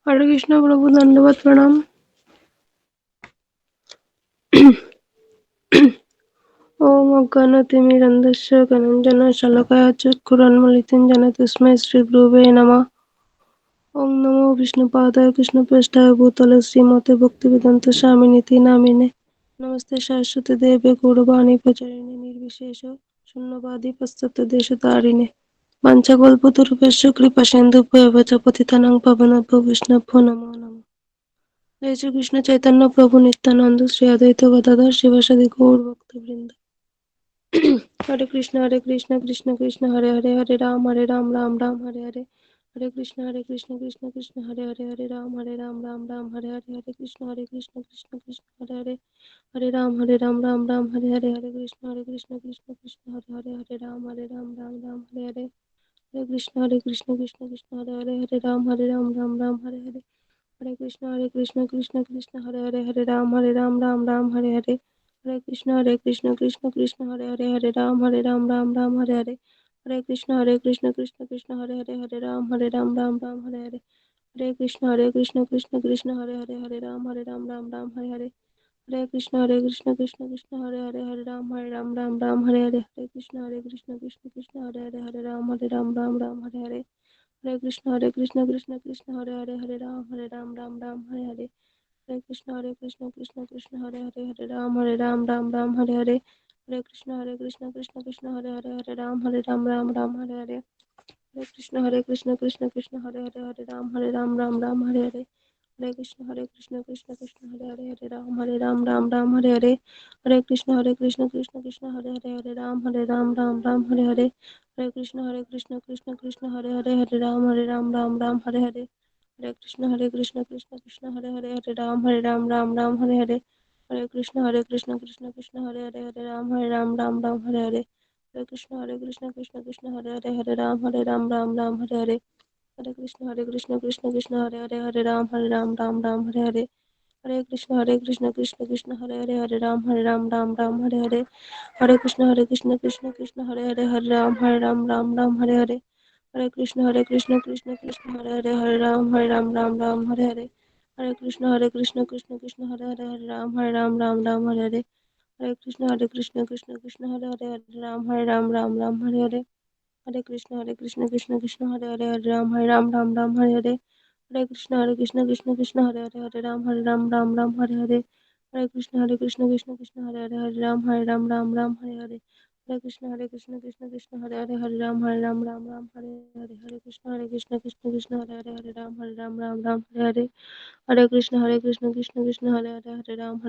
হরে কৃষ্ণ প্রভু, দণ্ডবত প্রণাম। ওম অজ্ঞানতিমিরন্ধস্য জ্ঞানাঞ্জন শলাকায় চক্ষুরুন্মিলিतं येन তস্मै শ্রীগুরবে নমঃ। ওম নমো বিষ্ণুপাদায় কৃষ্ণপ্রেষ্ঠায় ভূতলে শ্রীমতে ভক্তিবেদান্ত স্বামিনিতি নামিনে। নমস্তে সরস্বতী দেবে গৌরবাণী প্রচারিণে নির্বিশেষ শূন্যবাদী পাশ্চাত্য দেশতারিণে। বাঞ্ছাকল্পতরুভ্যশ্চ কৃপা সিন্ধুভ্যেব চ পতিতানাং পাবনেভ্যো বৈষ্ণবেভ্যো নমো নমঃ। জয় শ্রী কৃষ্ণ চৈতন্য প্রভু নিত্যানন্দ শ্রী অদ্বৈত গদাধর শিবাসাদি গৌর ভক্তবৃন্দ। হরে কৃষ্ণ কৃষ্ণ কৃষ্ণ হরে হরে, হরে রাম রাম রাম হরে হরে, হরে কৃষ্ণ কৃষ্ণ কৃষ্ণ হরে হরে, হরে রাম রাম হরে হরে, হরে কৃষ্ণ কৃষ্ণ কৃষ্ণ হরে হরে, হরে রাম রাম হরে হরে, হরে কৃষ্ণ কৃষ্ণ কৃষ্ণ হরে হরে, হরে রাম রাম হরে হরে, হরে কৃষ্ণ কৃষ্ণ হরে হরে, হরে রাম রাম হরে হরে, হরে কৃষ্ণ কৃষ্ণ হরে হরে, হরে রাম রাম হরে হরে, হরে কৃষ্ণ কৃষ্ণ হরে হরে, হরে রাম রাম হরে হরে, হরে কৃষ্ণ কৃষ্ণ হরে হরে, হরে রাম রাম হরে হরে, হরে কৃষ্ণ কৃষ্ণ হরে হরে, হরে রাম রাম হরে হরে, হরে কৃষ্ণ কৃষ্ণ হরে হরে, হরে রাম হরে হরে, হরে কৃষ্ণ কৃষ্ণ হরে হরে, হরে রাম হরে হরে, হরে কৃষ্ণ কৃষ্ণ হরে হরে, হরে রাম হরে হরে, হরে কৃষ্ণ কৃষ্ণ হরে হরে, হরে রাম হরে হরে, হরে কৃষ্ণ কৃষ্ণ হরে হরে, হরে রাম হরে হরে, হরে কৃষ্ণ কৃষ্ণ হরে হরে, হরে রাম হরে হরে, হরে কৃষ্ণ কৃষ্ণ হরে হরে, হরে রাম হরে হরে, হরে কৃষ্ণ কৃষ্ণ হরে হরে, হরে রাম হরে হরে, হরে কৃষ্ণ কৃষ্ণ হরে হরে, হরে রাম হরে হরে, হরে কৃষ্ণ কৃষ্ণ হরে হরে, হরে রাম হরে হরে, হরে কৃষ্ণ কৃষ্ণ হরে হরে, হরে রাম হরে হরে, হরে কৃষ্ণ কৃষ্ণ হরে হরে, হরে রাম হরে হরে, হরে কৃষ্ণ কৃষ্ণ হরে হরে, হরে রাম হরে হরে, হরে কৃষ্ণ কৃষ্ণ হরে হরে, হরে রাম হরে হরে, হরে কৃষ্ণ কৃষ্ণ হরে হরে, হরে রাম হরে হরে, হরে কৃষ্ণ কৃষ্ণ হরে হরে, হরে রাম হরে হরে, হরে কৃষ্ণ কৃষ্ণ হরে হরে, হরে রাম হরে হরে, হরে কৃষ্ণ কৃষ্ণ হরে হরে, হরে রাম হরে হরে, হরে কৃষ্ণ কৃষ্ণ হরে হরে, হরে রাম হরে হরে, হরে কৃষ্ণ কৃষ্ণ হরে হরে, হরে রাম হরে হরে, হরে কৃষ্ণ কৃষ্ণ হরে হরে, হরে রাম হরে হরে, হরে কৃষ্ণ কৃষ্ণ হরে হরে, হরে রাম হরে হরে, হরে কৃষ্ণ কৃষ্ণ হরে হরে, হরে রাম হরে হরে, হরে কৃষ্ণ কৃষ্ণ হরে হরে, হরে রাম হরে হরে, হরে কৃষ্ণ কৃষ্ণ হরে হরে, হরে রাম হরে হরে, হরে কৃষ্ণ কৃষ্ণ হরে হরে, হরে রাম হরে হরে, হরে কৃষ্ণ কৃষ্ণ হরে হরে, হরে রাম হরে হরে, হরে কৃষ্ণ কৃষ্ণ হরে হরে, হরে রাম হরে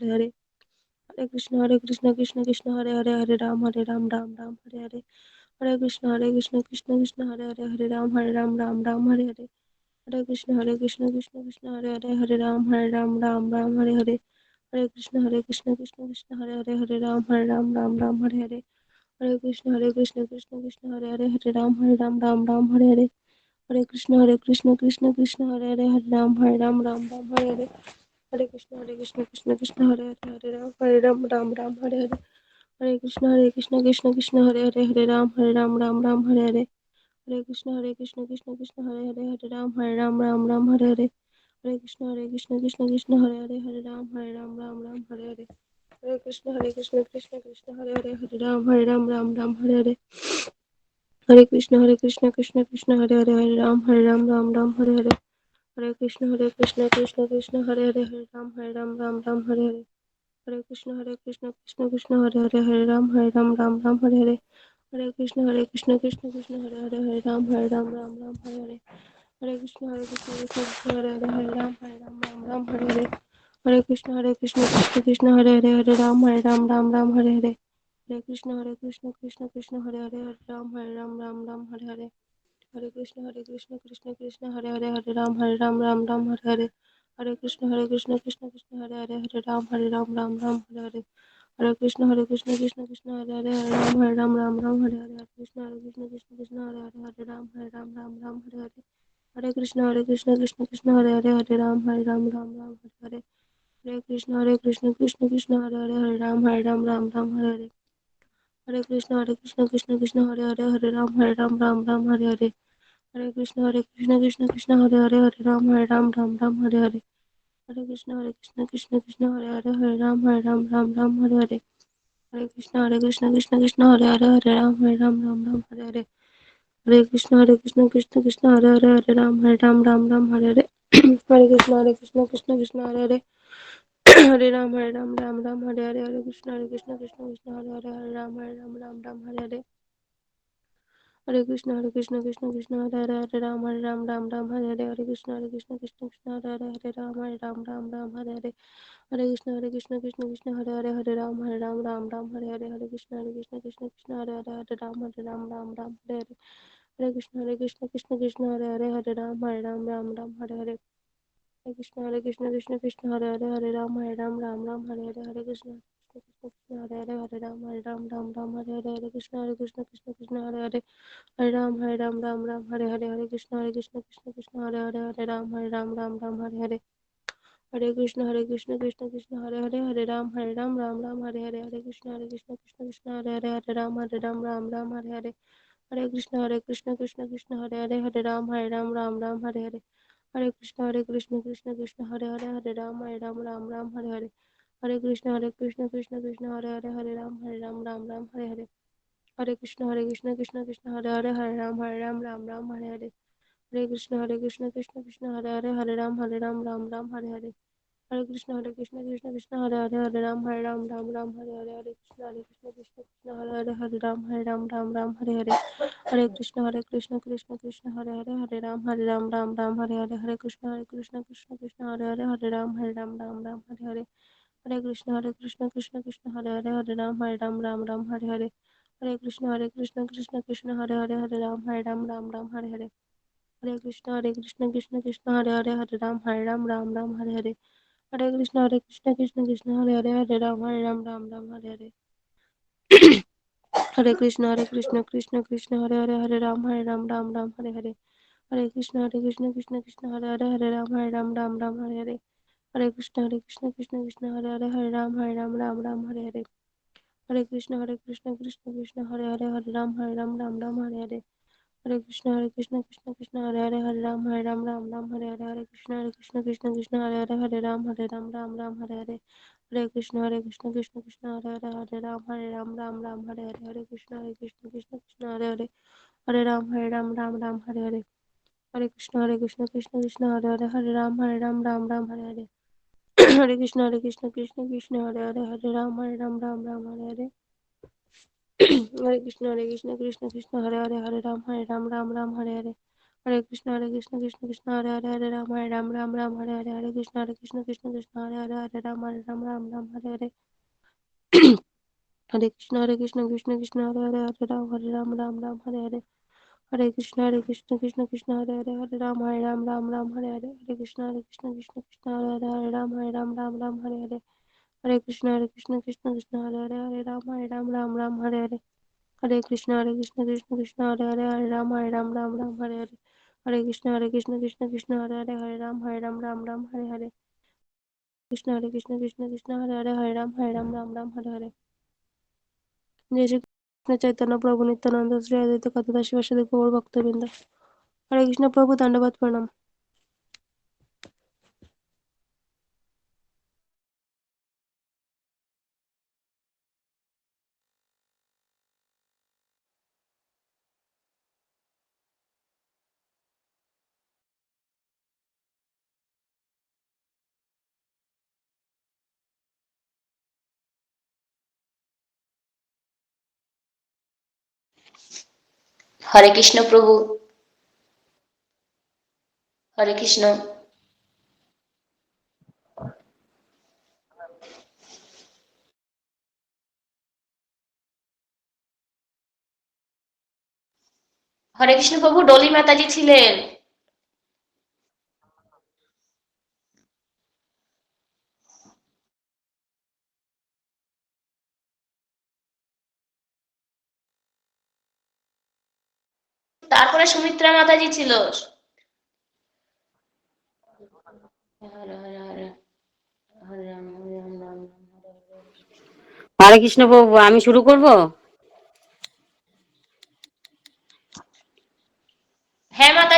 হরে, হরে কৃষ্ণ কৃষ্ণ হরে হরে, হরে রাম হরে হরে, হরে কৃষ্ণ কৃষ্ণ হরে হরে, হরে রাম হরে হরে, হরে কৃষ্ণ কৃষ্ণ হরে হরে, হরে রাম হরে হরে, হরে কৃষ্ণ কৃষ্ণ হরে হরে, হরে রাম হরে হরে, হরে কৃষ্ণ কৃষ্ণ হরে হরে, হরে রাম হরে হরে, হরে কৃষ্ণ কৃষ্ণ হরে হরে, হরে রাম হরে হরে, হরে কৃষ্ণ কৃষ্ণ হরে হরে, হরে রাম হরে হরে, হরে কৃষ্ণ কৃষ্ণ হরে হরে, হরে রাম হরে হরে, হরে কৃষ্ণ কৃষ্ণ হরে হরে, হরে রাম হরে হরে, হরে কৃষ্ণ কৃষ্ণ হরে হরে, হরে রাম হরে হরে, হরে কৃষ্ণ কৃষ্ণ হরে হরে, হরে রাম হরে হরে, হরে কৃষ্ণ কৃষ্ণ হরে হরে, হরে রাম হরে হরে, হরে কৃষ্ণ কৃষ্ণ হরে হরে, হরে রাম হরে হরে, হরে কৃষ্ণ কৃষ্ণ হরে হরে, হরে রাম হরে হরে, হরে কৃষ্ণ কৃষ্ণ হরে হরে, হরে রাম হরে হরে, হরে কৃষ্ণ কৃষ্ণ হরে হরে, হরে রাম হরে হরে, হরে কৃষ্ণ কৃষ্ণ হরে হরে, হরে রাম হরে হরে, হরে কৃষ্ণ কৃষ্ণ হরে হরে, হরে রাম হরে হরে, হরে কৃষ্ণ কৃষ্ণ হরে হরে, হরে রাম হরে হরে, হরে কৃষ্ণ কৃষ্ণ হরে হরে, হরে রাম হরে হরে, হরে কৃষ্ণ কৃষ্ণ হরে হরে, হরে Ram Hare Hare, Hare Krishna Krishna Hare Hare Hare Ram Ram Hare Hare Hare Krishna Krishna Hare Hare Hare Ram Ram Hare Hare Hare Krishna Krishna Hare Hare Hare Ram Hare Hare Hare Krishna Krishna Hare Hare Hare Ram Hare Hare Hare Krishna Krishna Hare Hare Hare Ram Hare Hare Hare Krishna Krishna Hare Hare Hare Ram Hare Hare Hare Krishna Krishna Hare Hare Ram Hare Hare Hare Krishna Krishna Hare Hare Hare Ram Hare Hare Hare Krishna Hare Hare Hare Ram Hare Hare Hare Krishna Hare Hare Hare Ram Hare Hare Hare Krishna Hare Hare Hare Ram Hare Hare Hare Krishna Hare Hare Hare Ram Hare Hare Hare Krishna Krishna Hare Hare Hare Ram Hare Hare Hare Krishna Krishna Hare Hare Hare Ram Hare Hare Hare Krishna Hare Hare Hare Ram Hare Hare Hare Krishna Hare Hare Hare Ram Hare Hare Hare Krishna Hare Hare Hare Ram Hare Hare Hare Krishna Hare Hare Hare Ram Hare Hare Hare Krishna Hare Hare Hare Ram Hare Hare Hare Krishna Hare Hare Hare Ram Hare Hare Hare Krishna Hare Hare Hare Ram Hare Hare Hare Krishna Hare Hare Hare Ram Hare Hare Hare Krishna Hare Hare Ram Hare Hare Hare Krishna Hare Hare Hare Ram Hare Hare Hare Krishna Hare Hare Hare Ram Hare Hare Hare Krishna Hare Hare Hare Ram Hare Hare Hare Krishna Hare Hare Hare Ram Hare Hare Hare Krishna Hare Hare Hare Ram Hare Hare Hare Krishna Hare Hare Hare Ram Hare Hare Hare Krishna Hare Hare Ram Hare Hare Hare Krishna Hare Hare Hare Ram Hare Hare Hare Krishna Hare Hare Ram Hare Hare Hare Krishna Hare Hare Hare Ram Hare Hare Hare Krishna Hare Hare Hare Ram Hare Hare Hare Krishna Hare Hare Hare Ram Hare Hare Hare Krishna Hare Hare Ram Hare Hare Hare Krishna Hare Hare Ram Hare Hare Hare Krishna Hare Hare Hare Ram Hare Hare Hare Krishna Hare Hare Hare Ram Hare Hare Hare Krishna Hare Hare Hare Ram Hare Hare Hare Krishna Hare Hare Hare Ram Hare Hare Hare Krishna Hare Hare Ram Hare Hare Hare Krishna Hare Hare Ram Hare Hare Hare Krishna Hare Hare Hare Ram Hare Hare Hare Krishna Hare Hare Hare Ram Hare Hare Hare Krishna Hare Hare Ram Hare Hare Hare Krishna Hare Hare Ram Hare Hare Hare Krishna Hare Hare Ram Hare Hare Hare Krishna Hare Ram Hare Hare Krishna Hare Hare Ram Hare Hare जय श्री कृष्ण चैतन्य प्रभु नित्यानंद श्री अद्वैत कथा शिवासादि गौर भक्तवृंद हरे कृष्ण प्रभु दंडवत प्रणाम হরে কৃষ্ণ প্রভু। হরে কৃষ্ণ। হরে কৃষ্ণ প্রভু ডলি মাতাজি ছিলেন। তারপরে সুমিত্রা মাতাজি ছিল। হরে হরে হরে হরে রাম হরে রাম রাম রাম হরে হরে। হরে কৃষ্ণ প্রভু, আমি শুরু করব? হ্যাঁ মাতাজি।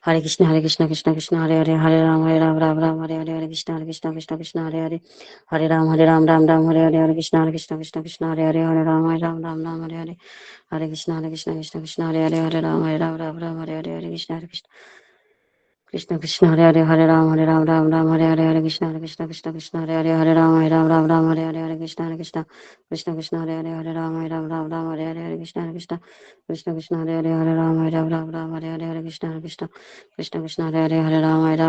Hare Krishna Krishna Krishna Hare Hare Hare Ram Ram Hare Hare Hare Krishna Krishna Krishna Hare Hare Hare Ram Ram Hare Hare Hare Krishna Krishna Hare Hare Hare Ram Hare Hare Hare Krishna Krishna Hare Hare Hare Ram Hare Hare Hare Krishna Hare Ram Hare Hare Hare Krishna Hare Hare Ram Hare Hare Hare Krishna Hare Hare Ram Hare Hare Krishna Hare Hare Ram Hare Hare Hare Krishna Hare Hare Ram Hare Hare Hare Krishna Hare Hare Ram Hare Hare Krishna Hare Hare Ram Hare Hare Krishna Hare Hare Ram Hare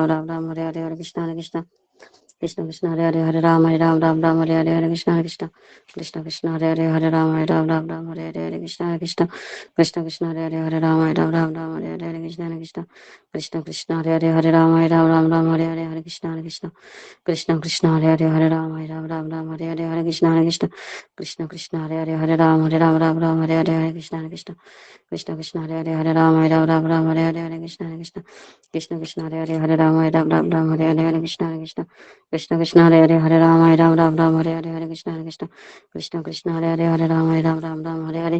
Hare Krishna Hare Hare Ram Hare Hare Hare Krishna Hare Hare Ram Hare Hare Hare Krishna Hare Hare Ram Hare Hare Hare Krishna Hare Hare Ram Hare Hare Hare Krishna Hare Hare Ram Hare Hare Hare Krishna Hare Hare Ram Hare Hare Hare Krishna Hare Hare Ram Hare Hare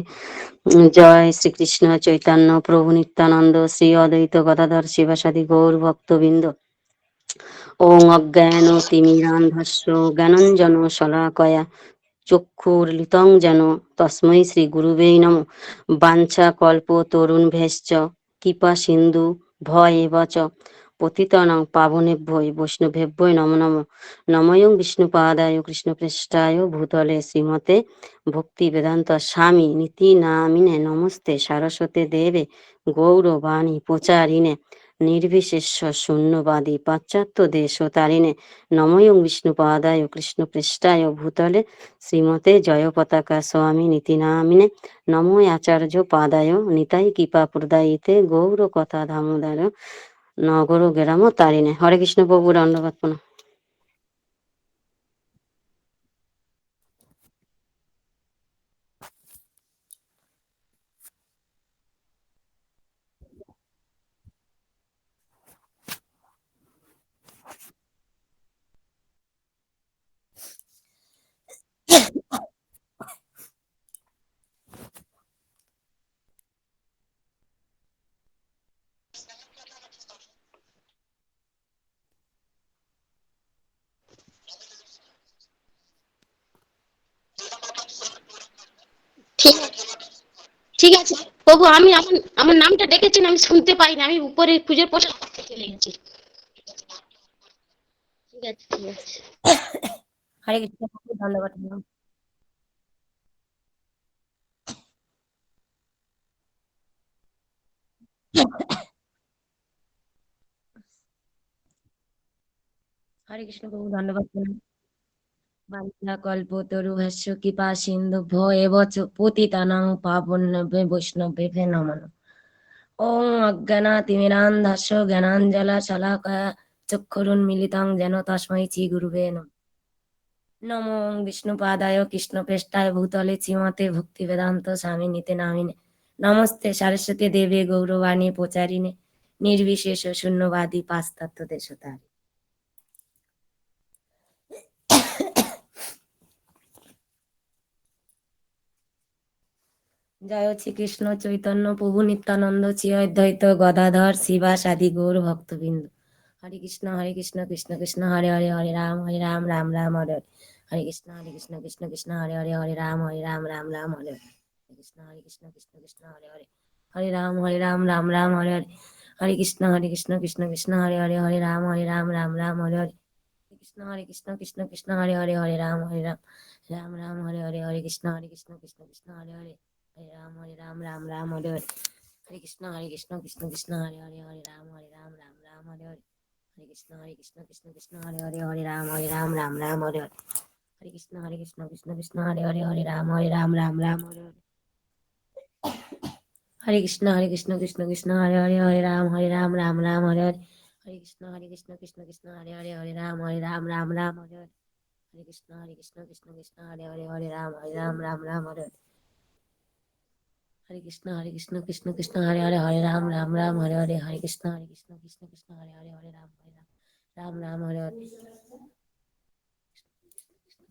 জয় শ্রীকৃষ্ণ চৈতন্য প্রভু নিত্যানন্দ শ্রী অদ্বৈত গদাধর শিবাসাদি গৌর ভক্তবৃন্দ। ওং অজ্ঞান তিমিরান্ধস্য জ্ঞানঞ্জন শলাকয়া চক্ষুর্লিতং যেন তস্मै শ্রী গুরুবে নমঃ। বাঞ্ছা কল্প তরুণ ভেশ্চ কৃপা সিন্ধু ভয় এবচ পতিতানাং পাবনেভ্যৈ বৈষ্ণবেভ্যৈ নমো নমঃ। নময়ং বিষ্ণুপাদায় কৃষ্ণপৃষ্ঠায় ভূতলে শ্রীমতে ভক্তি বেদান্ত স্বামী নীতি নামিনে নমস্তে সারস্বতে দেবে গৌরবাণী প্রচারিণে নির্বিশেষ শূন্যবাদী পাশ্চাত্য দেশ তারিণে নময়ং বিষ্ণুপাদায় কৃষ্ণপৃষ্ঠায় ভূতলে শ্রীমতে জয় পতাকা স্বামী নীতি নামিনে নমো আচার্য পাদায় নিতাই কৃপা প্রদায়িতে গৌর কথা দামোদর নগর গ্রাম তারিণে। হরে কৃষ্ণ প্রভু দণ্ডবাদ প্রণাম। ঠিক ঠিক আছে প্রভু, আমি আমার আমার নামটা ডেকেছেন, আমি শুনতে পাইনি, আমি উপরে পুজোর পোশাক পরতে চলে গেছি। ঠিক আছে ঠিক আছে। হরে কৃষ্ণ প্রভু ধন্যবাদ প্রণাম। হরে কৃষ্ণ প্রভু ধন্যবাদ প্রণাম। বাঞ্ছা কল্পতরু ভাষ্য কৃপা সিন্ধু ভয়েব চ পতিতানাং পাবনেভ্যো বৈষ্ণবেভ্যো নমো নমঃ। ওং অজ্ঞানাতিমিরান্ধস্য জ্ঞানাঞ্জলা শলাকয়া চক্ষুরুন্মিলিতং যেন তস্मै শ্রী গুরুবে নমঃ। নমো বিষ্ণুপাদায় কৃষ্ণপৃষ্ঠায় ভূতলে শ্রীমতে ভক্তি বেদান্ত স্বামী নীতে নামিনে নমস্তে সারস্বতী দেবে গৌরবাণী প্রচারিণে নির্বিশেষ শূন্যবাদী পাশ্চাত্য দেশতারিণে। জয় শ্রীকৃষ্ণ চৈতন্য প্রভু নিত্যানন্দ শ্রী অদ্বৈত গদাধর শিবাসাদি গৌর ভক্তবৃন্দ। হরে Krishna Krishna Krishna Hare Hare Hare Ram Ram Ram Hare Hare Hare Krishna Krishna Krishna Hare Hare Hare Ram Ram Hare Hare Krishna Krishna Hare Hare Hare Ram Ram Hare Hare Hare Krishna Krishna Hare Hare Hare Ram Ram Hare Hare Krishna Krishna Hare Hare Hare Ram Ram Hare Hare Hare Krishna Krishna Hare Hare Hare Ram Hare Hare Hare Krishna Krishna Hare Hare Hare Ram Ram Hare Hare Hare Krishna Krishna Hare Hare Hare Ram Ram Hare Hare Hare Krishna Krishna Hare Hare Hare Ram Ram Hare Hare Hare Krishna Krishna Hare Hare Hare Ram Ram Hare Hare Hare Krishna Krishna Hare Hare Hare Ram Ram Hare Hare Hare Krishna Krishna Hare Hare Hare Ram Hare Hare Hare Krishna Krishna Hare Hare Hare Ram Hare Hare Hare Krishna Krishna Hare Hare Hare Ram Ram Hare Hare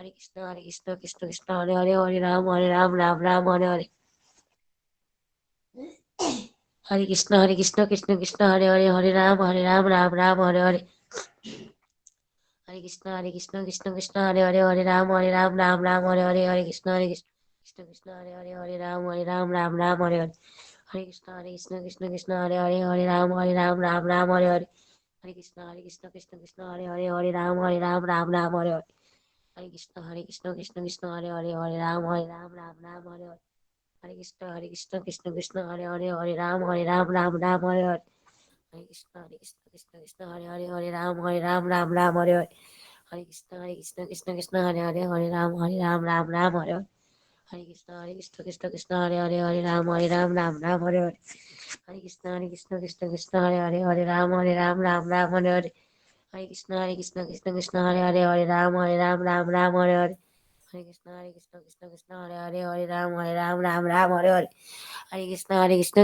Hare Krishna, Krishna Krishna, Hare Ram, Ram Ram, Hare Hare. Hare Krishna, Krishna Krishna, Hare Ram, Ram Ram, Hare Hare. Hare Krishna, Krishna Krishna, Hare Ram, Ram Ram, Hare Hare. Hare Krishna, Krishna Krishna, Hare Ram, Ram Ram, Hare Hare. Hare Krishna, Krishna Krishna, Hare Ram, Ram Ram, Hare Hare. Hare Krishna, Krishna Krishna, Hare Ram, Ram Ram, Hare Hare. Hare Krishna, Krishna Krishna, Hare Ram, Ram Ram, Hare Hare. Hare Krishna, Krishna Hare Ram, Ram Ram, Hare Hare. Hare Krishna, Krishna Hare Ram, Ram Hare Hare. Hare Krishna, Krishna Hare Ram, Ram Ram, Hare Hare. Hare Krishna, Krishna Hare Ram, Ram Ram, Hare Hare. Hare Krishna, Krishna Ram, Ram Ram, Hare Hare. Hare Krishna, Hare Ram, Ram Hare Hare. Hare Krishna, Hare Ram, Ram Hare Hare. Hare Krishna, Krishna Hare Ram, Hare Hare. Hare Krishna,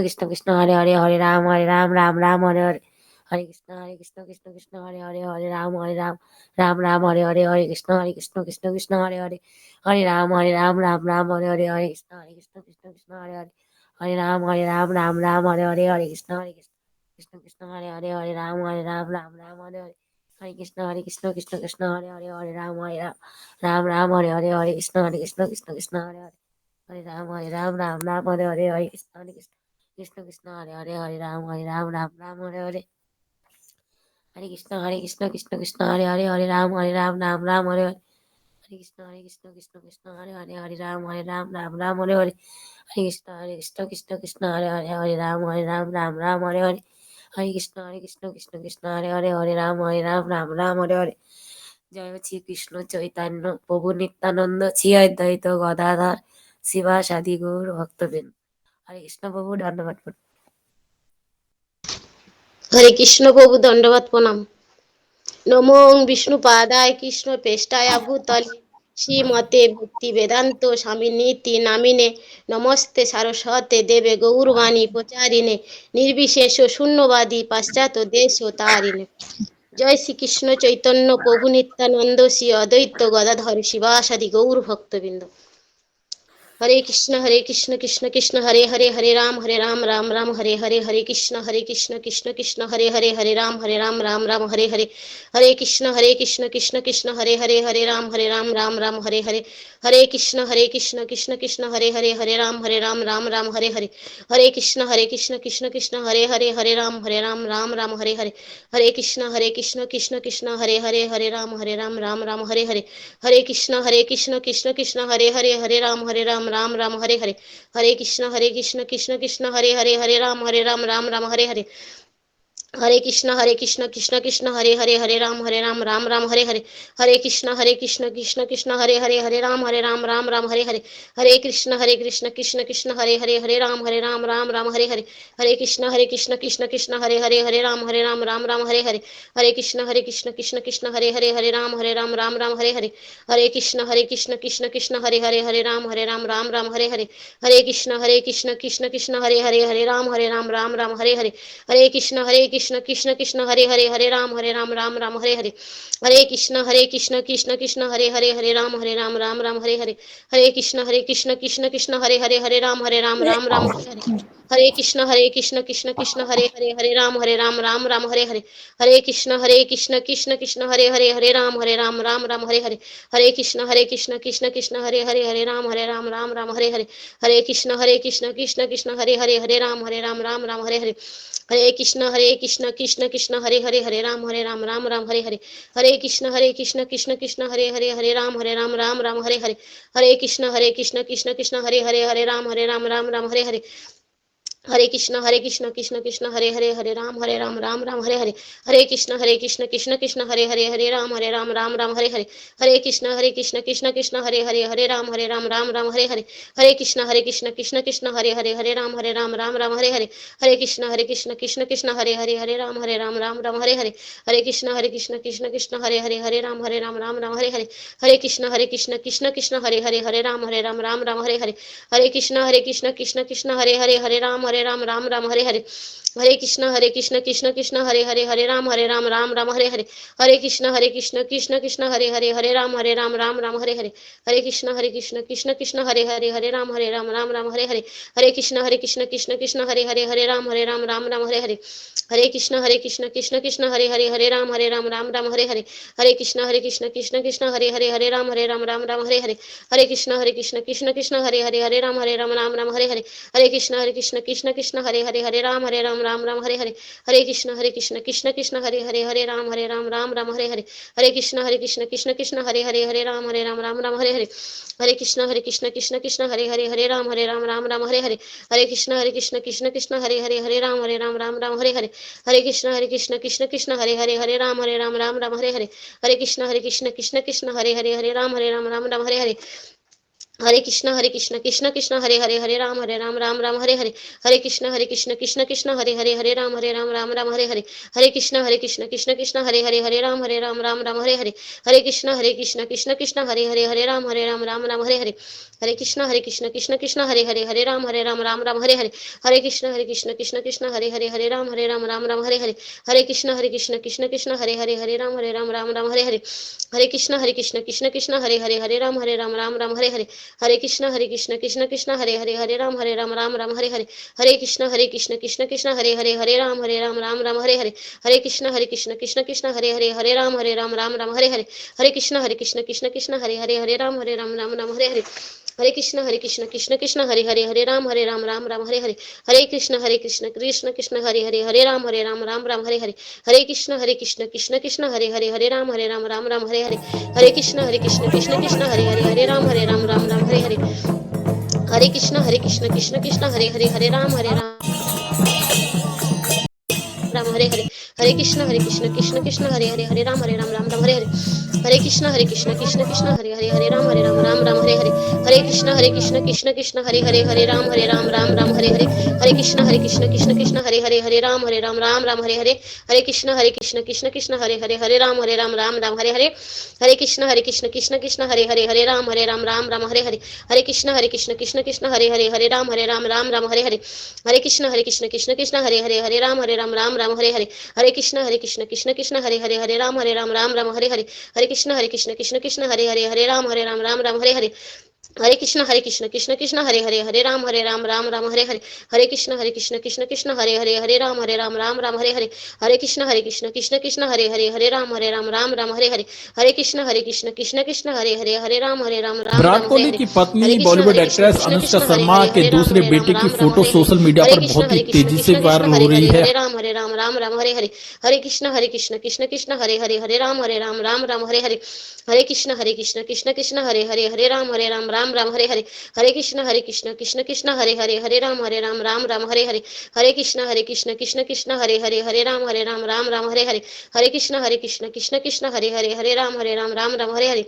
Hare Ram, Hare Hare. Hare Krishna, Hare Ram, Ram Hare Hare. Hare Krishna, Hare Ram, Ram Hare Hare. Hare Krishna, Hare Ram, Ram Hare Hare. Hare Krishna, Krishna Hare Ram, Ram Hare Hare. Hare Krishna, Krishna Hare Hare. Hare Ram, Ram Hare Hare. Hare Krishna, Hare Ram, Hare Hare. Hare Krishna, Hare Ram, Ram Hare Hare. Hare Krishna, Hare Ram, Ram Hare Hare. Hare Krishna, Hare Ram, Ram Hare Hare. Hare Krishna, Hare Ram, Ram Hare Hare. জয় শ্রী কৃষ্ণ চৈতন্য প্রভু নিত্যানন্দ শ্রী অদ্বৈত গদাধর শিবা সাদি গৌর ভক্তবৃন্দ। হরে কৃষ্ণ প্রভু ধন্যবাদ। হরে কৃষ্ণ প্রভু দণ্ডবাদ প্রণাম। নমো বিষ্ণু পাদায় কৃষ্ণ পেষ্টায় ভূতলে শ্রীমতে ভক্তি বেদান্ত স্বামী নীতি নামিনে নমস্তে সারস্বতে দেবে গৌরবাণী প্রচারিণে নির্বিশেষ শূন্যবাদী পাশ্চাত্য দেশ তারিণে। জয় শ্রীকৃষ্ণ চৈতন্য প্রভু নিত্যানন্দ শ্রী অদ্বৈত গদাধর শিবাসাদি গৌর ভক্তবৃন্দ। হরে কৃষ্ণ কৃষ্ণ কৃষ্ণ হরে হরে, হরে রাম রাম রাম হরে হরে। হরে কৃষ্ণ কৃষ্ণ কৃষ্ণ হরে হরে, হরে রাম রাম রাম হরে হরে। হরে কৃষ্ণ কৃষ্ণ কৃষ্ণ হরে হরে, হরে রাম রাম রাম হরে হরে। হরে কৃষ্ণ কৃষ্ণ কৃষ্ণ হরে হরে, হরে রাম রাম রাম হরে হরে। হরে কৃষ্ণ কৃষ্ণ কৃষ্ণ হরে হরে, হরে রাম রাম রাম হরে হরে। হরে কৃষ্ণ কৃষ্ণ কৃষ্ণ হরে হরে, হরে রাম রাম রাম হরে হরে। হরে কৃষ্ণ কৃষ্ণ কৃষ্ণ হরে হরে, হরে রাম রাম রাম হরে হরে। হরে কৃষ্ণ কৃষ্ণ কৃষ্ণ হরে হরে, হরে রাম রাম রাম হরে হরে। হরে কৃষ্ণ কৃষ্ণ কৃষ্ণ হরে হরে, হরে রাম রাম রাম হরে হরে। হরে কৃষ্ণ কৃষ্ণ কৃষ্ণ হরে হরে, হরে রাম রাম রাম হরে হরে। হরে কৃষ্ণ কৃষ্ণ কৃষ্ণ হরে হরে, হরে রাম রাম রাম হরে হরে। হরে কৃষ্ণ কৃষ্ণ কৃষ্ণ হরে হরে, হরে রাম রাম রাম হরে হরে। হরে কৃষ্ণ কৃষ্ণ কৃষ্ণ হরে হরে, হরে রাম রাম রাম হরে হরে। হরে কৃষ্ণ কৃষ্ণ কৃষ্ণ হরে হরে, হরে রাম রাম রাম হরে হরে। হরে কৃষ্ণ কৃষ্ণ কৃষ্ণ হরে হরে, হরে রাম রাম রাম হরে হরে। হরে কৃষ্ণ কৃষ্ণ কৃষ্ণ হরে হরে, হরে রাম রাম রাম হরে হরে। হরে কৃষ্ণ কৃষ্ণ কৃষ্ণ হরে হরে, হরে রাম রাম রাম হরে হরে। হরে কৃষ্ণ কৃষ্ণ কৃষ্ণ হরে হরে, হরে রাম রাম রাম হরে হরে। হরে কৃষ্ণ কৃষ্ণ কৃষ্ণ হরে হরে, হরে রাম রাম রাম হরে হরে। হরে কৃষ্ণ কৃষ্ণ কৃষ্ণ হরে হরে, হরে রাম রাম রাম হরে হরে। হরে কৃষ্ণ কৃষ্ণ কৃষ্ণ হরে হরে, হরে রাম রাম রাম হরে হরে। হরে কৃষ্ণ কৃষ্ণ কৃষ্ণ হরে হরে, হরে রাম রাম রাম হরে হরে। হরে কৃষ্ণ কৃষ্ণ কৃষ্ণ হরে হরে, হরে রাম রাম রাম হরে হরে। হরে কৃষ্ণ কৃষ্ণ কৃষ্ণ হরে হরে, হরে রাম রাম রাম হরে হরে। হরে কৃষ্ণ কৃষ্ণ কৃষ্ণ হরে হরে, হরে রাম রাম রাম হরে হরে। হরে কৃষ্ণ কৃষ্ণ কৃষ্ণ হরে হরে, হরে রাম রাম রাম হরে হরে। হরে কৃষ্ণ কৃষ্ণ কৃষ্ণ হরে হরে, হরে রাম রাম রাম হরে হরে। হরে কৃষ্ণ কৃষ্ণ কৃষ্ণ হরে হরে, হরে রাম রাম রাম হরে হরে। হরে কৃষ্ণ কৃষ্ণ কৃষ্ণ হরে হরে, হরে রাম রাম রাম হরে হরে। হরে কৃষ্ণ কৃষ্ণ কৃষ্ণ হরে হরে, হরে রাম রাম রাম হরে হরে। হরে কৃষ্ণ কৃষ্ণ কৃষ্ণ হরে হরে, হরে রাম রাম রাম হরে হরে। হরে কৃষ্ণ কৃষ্ণ কৃষ্ণ হরে হরে, হরে রাম রাম রাম হরে হরে। হরে কৃষ্ণ কৃষ্ণ কৃষ্ণ হরে হরে, হরে রাম राम राम हरे हरे। हरे कृष्ण कृष्ण कृष्ण हरे हरे हरे राम राम राम हरे हरे। हरे कृष्ण कृष्ण कृष्ण हरे हरे हरे राम राम हरे हरे। हरे कृष्ण कृष्ण कृष्ण हरे हरे हरे राम राम राम हरे हरे। हरे कृष्ण कृष्ण कृष्ण हरे हरे हरे राम राम हरे हरे। हरे कृष्ण कृष्ण कृष्ण हरे हरे राम राम हरे हरे। हरे कृष्ण कृष्ण कृष्ण हरे हरे राम राम हरे हरे। हरे कृष्ण कृष्ण कृष्ण हरे हरे राम राम हरे हरे। हरे कृष्ण कृष्ण कृष्ण हरे हरे राम राम हरे हरे। हरे कृष्ण कृष्ण कृष्ण हरे हरे राम राम हरे हरे। हरे कृष्ण कृष्ण कृष्ण हरे हरे राम राम हरे हरे। हरे कृष्ण कृष्ण कृष्ण हरे हरे राम राम हरे हरे। हरे कृष्ण कृष्ण कृष्ण हरे हरे राम राम हरे हरे। हरे कृष्ण कृष्ण कृष्ण हरे हरे राम राम हरे हरे। हरे कृष्ण कृष्ण कृष्ण हरे हरे राम राम हरे हरे। हरे कृष्ण कृष्ण कृष्ण हरे राम हरे हरे। हरे कृष्ण कृष्ण कृष्ण हरे राम हरे हरे। हरे कृष्ण कृष्ण कृष्ण हरे राम राम हरे हरे। हरे कृष्ण कृष्ण कृष्ण हरे राम राम हरे हरे। हरे कृष्ण कृष्ण कृष्ण हरे राम राम हरे हरे। हरे कृष्ण कृष्ण कृष्ण हरे राम राम हरे हरे। हरे कृष्ण कृष्ण कृष्ण हरे राम राम हरे हरे। हरे कृष्ण कृष्ण कृष्ण हरे राम राम हरे हरे। हरे कृष्ण कृष्ण कृष्ण हरे राम हरे हरे। हरे कृष्ण कृष्ण कृष्ण हरे राम हरे हरे। हरे कृष्ण कृष्ण कृष्ण हरे राम हरे हरे। हरे कृष्ण कृष्ण कृष्ण हरे राम हरे हरे। हरे कृष्ण कृष्ण कृष्ण हरे राम राम हरे हरे। हरे कृष्ण कृष्ण कृष्ण हरे राम राम हरे हरे। हरे कृष्ण कृष्ण कृष्ण हरे राम राम हरे हरे। हरे कृष्ण कृष्ण कृष्ण हरे राम हरे हरे। हरे कृष्ण कृष्ण कृष्ण हरे राम राम हरे हरे। हरे कृष्ण कृष्ण कृष्ण हरे राम राम हरे हरे। हरे कृष्ण कृष्ण कृष्ण हरे राम राम हरे हरे। हरे कृष्ण कृष्ण कृष्ण हरे राम हरे हरे। हरे कृष्ण कृष्ण कृष्ण हरे राम राम हरे हरे। हरे कृष्ण कृष्ण कृष्ण हरे राम राम हरे हरे। हरे कृष्ण कृष्ण कृष्ण हरे राम हरे हरे। हरे कृष्ण कृष्ण कृष्ण हरे राम हरे हरे। हरे कृष्ण कृष्ण कृष्ण हरे राम हरे हरे। हरे कृष्ण कृष्ण कृष्ण हरे राम हरे हरे। हरे कृष्ण कृष्ण कृष्ण हरे राम हरे हरे। हरे कृष्ण कृष्ण कृष्ण हरे राम हरे हरे। हरे कृष्ण कृष्ण कृष्ण हरे राम हरे हरे। हरे कृष्ण कृष्ण कृष्ण हरे राम हरे हरे। हरे कृष्ण कृष्ण कृष्ण हरे राम विराट हरे कोहली हरे। की पत्नी हरे कृष्ण बॉलीवुड एक्ट्रेस कृष्ण अनुष्का कृष्ण शर्मा के हरे दूसरे बेटे की Ram photo Hare Hare. Social media हरे पर कृष्ण बहुत ही कृष्ण तेजी से कृष्ण कृष्ण वायरल हो रही है। हरे राम हरे हरे। हरे कृष्ण कृष्ण कृष्ण हरे राम हरे हरे। हरे कृष्ण कृष्ण कृष्ण हरे राम हरे हरे। हरे कृष्ण कृष्ण कृष्ण हरे राम हरे हरे। हरे कृष्ण कृष्ण कृष्ण हरे राम हरे हरे। हरे कृष्ण कृष्ण कृष्ण हरे राम हरे हरे। हरे कृष्ण कृष्ण कृष्ण हरे राम हरे हरे।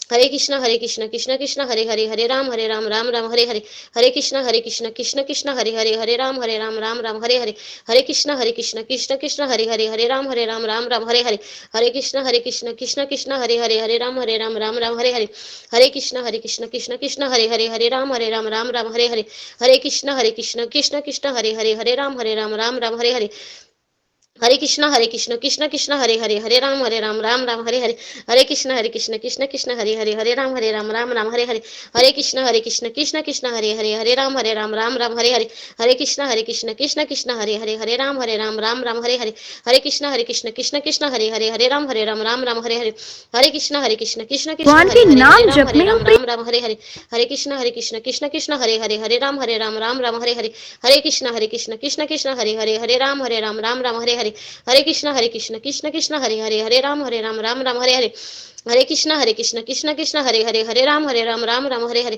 हरे कृष्ण कृष्ण कृष्ण हरे राम हरे हरे। हरे कृष्ण कृष्ण कृष्ण हरे राम हरे हरे। हरे कृष्ण कृष्ण कृष्ण हरे राम हरे हरे। हरे कृष्ण कृष्ण कृष्ण हरे राम हरे हरे। हरे कृष्ण कृष्ण कृष्ण हरे राम हरे हरे। हरे कृष्ण कृष्ण कृष्ण हरे राम हरे हरे। हरे कृष्ण कृष्ण कृष्ण हरे राम हरे हरे। हरे कृष्ण कृष्ण कृष्ण हरे राम हरे हरे। हरे कृष्ण कृष्ण कृष्ण हरे राम हरे हरे। हरे कृष्ण कृष्ण कृष्ण हरे राम हरे हरे। हरे कृष्ण कृष्ण कृष्ण भगवान के नाम हरे जपने में राम हरे हरे। हरे कृष्ण कृष्ण कृष्ण हरे राम हरे हरे। हरे कृष्ण कृष्ण कृष्ण हरे राम हरे हरे। हरे कृष्ण कृष्ण कृष्ण हरे राम राम हरे हरे।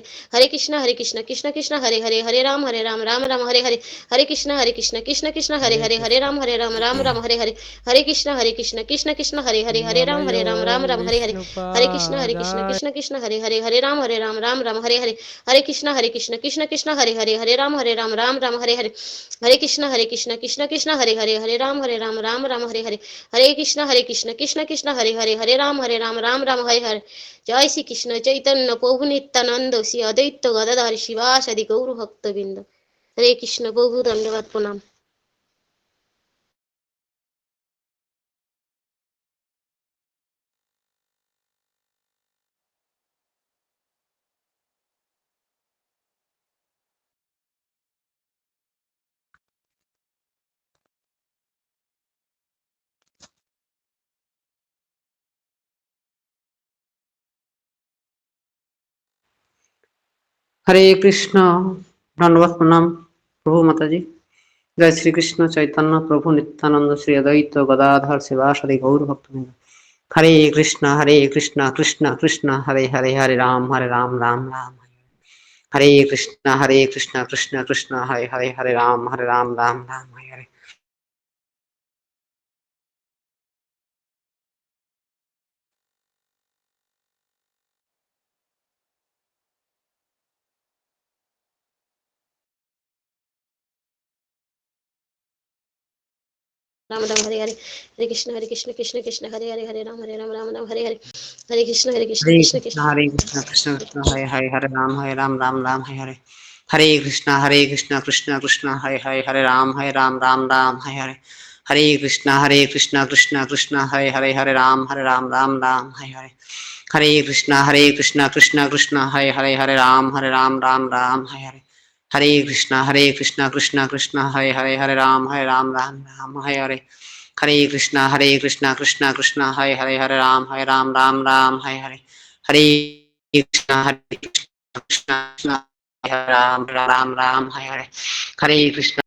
हरे कृष्ण कृष्ण कृष्ण हरे राम हरे हरे। हरे कृष्ण कृष्ण कृष्ण हरे राम राम हरे हरे। हरे कृष्ण कृष्ण कृष्ण हरे राम हरे हरे। हरे कृष्ण कृष्ण कृष्ण हरे राम हरे हरे। हरे कृष्ण कृष्ण कृष्ण हरे राम हरे हरे। हरे कृष्ण कृष्ण कृष्ण हरे राम हरे हरे। हरे कृष्ण कृष्ण कृष्ण हरे राम हरे हरे। हरे कृष्ण कृष्ण कृष्ण हरे राम राम हरे हरे। जय श्री कृष्ण चैतन्य प्रभु नित्यानंद श्री अद्वैत गदाधर शिवासादि गौर भक्तबिंद। হরে কৃষ্ণ, বহু ধন্যবাদ, প্রণাম। हरे कृष्ण। धन्यवाद प्रणाम प्रभु माता जी। जय श्री कृष्ण चैतन्य प्रभु नित्यानंद श्री अद्वैत गदाधर शिवासदि गौर भक्त। हरे कृष्ण कृष्ण कृष्ण हरे हरे, हरे राम राम राम हरे कृष्ण कृष्ण कृष्ण हरे राम राम राम हरे हरे। राम राम हरे हरे, हरे कृष्ण कृष्ण कृष्ण हरे हरे, हरे राम राम राम हरे हरे, हरे कृष्ण कृष्ण कृष्ण कृष्ण कृष्ण हरे राम राम हरे हरे। कृष्ण कृष्ण हरे राम राम हरे हरे। कृष्ण कृष्ण हरे राम राम हरे हरे। कृष्ण कृष्ण हरे राम राम हरे हरे। कृष्ण कृष्ण हरे राम राम हरे हरे। कृष्ण कृष्ण हरे राम राम हरे हरे। कृष्ण कृष्ण हरे राम राम हरे हरे। हरे कृष्ण